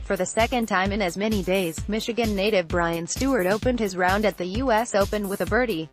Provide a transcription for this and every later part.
For the second time in as many days, Michigan native Brian Stuard opened his round at the U.S. Open with a birdie.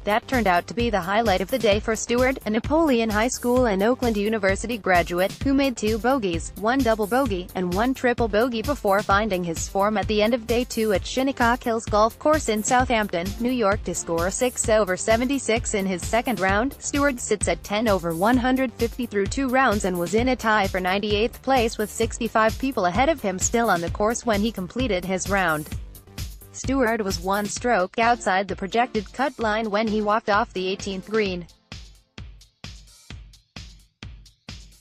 That turned out to be the highlight of the day for Stuard, a Napoleon High School and Oakland University graduate, who made 2 bogeys, 1 double bogey, and 1 triple bogey before finding his form at the end of day 2 at Shinnecock Hills Golf Course in Southampton, New York to score 6 over 76 in his second round. Stuard sits at 10 over 150 through 2 rounds and was in a tie for 98th place with 65 people ahead of him still on the course when he completed his round. Stuard was 1 stroke outside the projected cut line when he walked off the 18th green.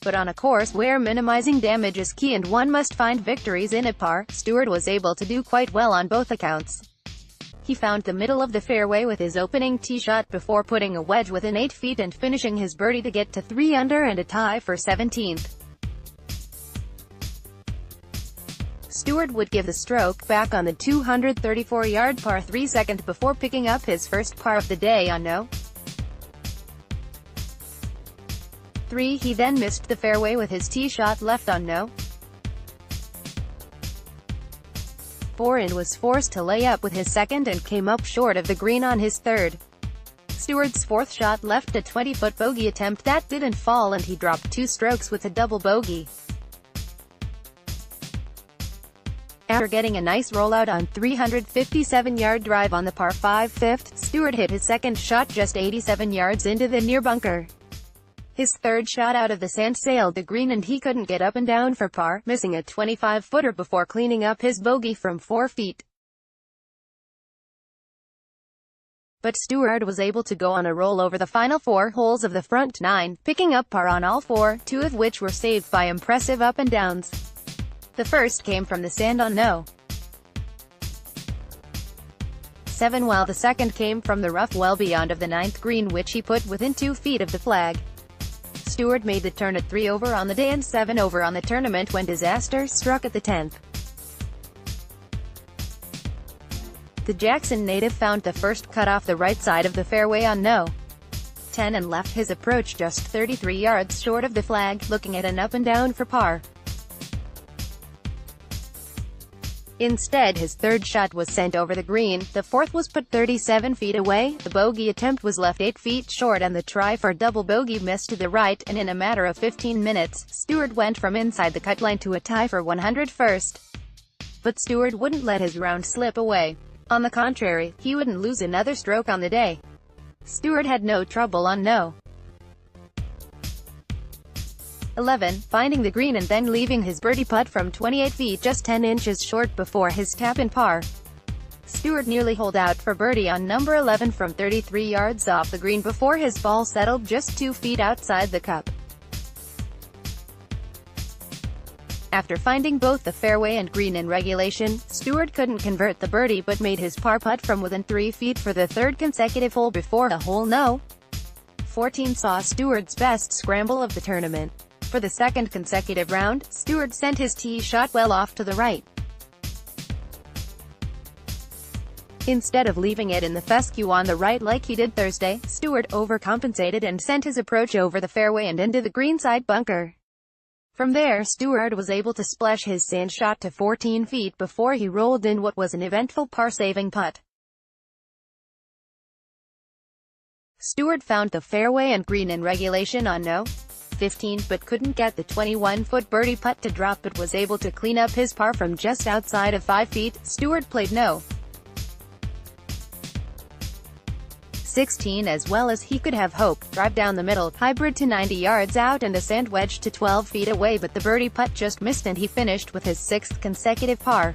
But on a course where minimizing damage is key and one must find victories in a par, Stuard was able to do quite well on both accounts. He found the middle of the fairway with his opening tee shot before putting a wedge within 8 feet and finishing his birdie to get to 3 under and a tie for 17th. Stuard would give the stroke back on the 234-yard par 3 second before picking up his first par of the day on no. 3. He then missed the fairway with his tee shot left on no. 4. And was forced to lay up with his second and came up short of the green on his third. Stuard's fourth shot left a 20-foot bogey attempt that didn't fall and he dropped 2 strokes with a double bogey. After getting a nice rollout on 357-yard drive on the par 5 fifth, Stuard hit his second shot just 87 yards into the near bunker. His third shot out of the sand sailed the green and he couldn't get up and down for par, missing a 25-footer before cleaning up his bogey from 4 feet. But Stuard was able to go on a roll over the final 4 holes of the front 9, picking up par on all 4, 2 of which were saved by impressive up and downs. The first came from the sand on no. 7 while the second came from the rough well beyond of the 9th green which he put within 2 feet of the flag. Stuard made the turn at 3 over on the day and 7 over on the tournament when disaster struck at the 10th. The Jackson native found the first cut off the right side of the fairway on no. 10 and left his approach just 33 yards short of the flag, looking at an up and down for par. Instead his third shot was sent over the green, the fourth was put 37 feet away, the bogey attempt was left 8 feet short and the try for double bogey missed to the right, and in a matter of 15 minutes, Stuard went from inside the cut line to a tie for 101st. But Stuard wouldn't let his round slip away. On the contrary, he wouldn't lose another stroke on the day. Stuard had no trouble on no. 11, finding the green and then leaving his birdie putt from 28 feet just 10 inches short before his tap-in par. Stuard nearly holed out for birdie on number 11 from 33 yards off the green before his ball settled just 2 feet outside the cup. After finding both the fairway and green in regulation, Stuard couldn't convert the birdie but made his par putt from within 3 feet for the third consecutive hole before a hole no. 14 saw Stuard's best scramble of the tournament. For the second consecutive round, Stuard sent his tee shot well off to the right. Instead of leaving it in the fescue on the right like he did Thursday, Stuard overcompensated and sent his approach over the fairway and into the greenside bunker. From there Stuard was able to splash his sand shot to 14 feet before he rolled in what was an eventful par-saving putt. Stuard found the fairway and green in regulation on no. 15 but couldn't get the 21-foot birdie putt to drop but was able to clean up his par from just outside of 5 feet. Stuard played no. 16 as well as he could have hoped, drive down the middle, hybrid to 90 yards out and a sand wedge to 12 feet away but the birdie putt just missed and he finished with his 6th consecutive par.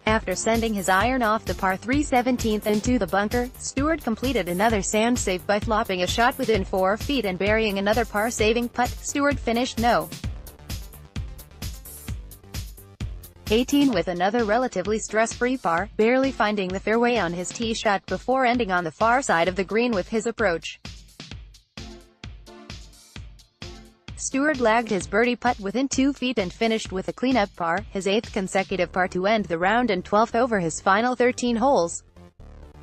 After sending his iron off the par 3 17th into the bunker, Stuard completed another sand save by flopping a shot within 4 feet and burying another par-saving putt. Stuard finished no. 18 with another relatively stress-free par, barely finding the fairway on his tee shot before ending on the far side of the green with his approach. Stuard lagged his birdie putt within 2 feet and finished with a cleanup par, his 8th consecutive par to end the round and 12th over his final 13 holes.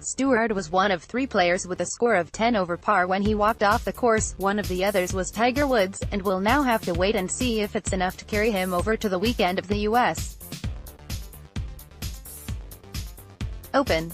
Stuard was one of 3 players with a score of 10 over par when he walked off the course. One of the others was Tiger Woods, and will now have to wait and see if it's enough to carry him over to the weekend of the U.S. Open.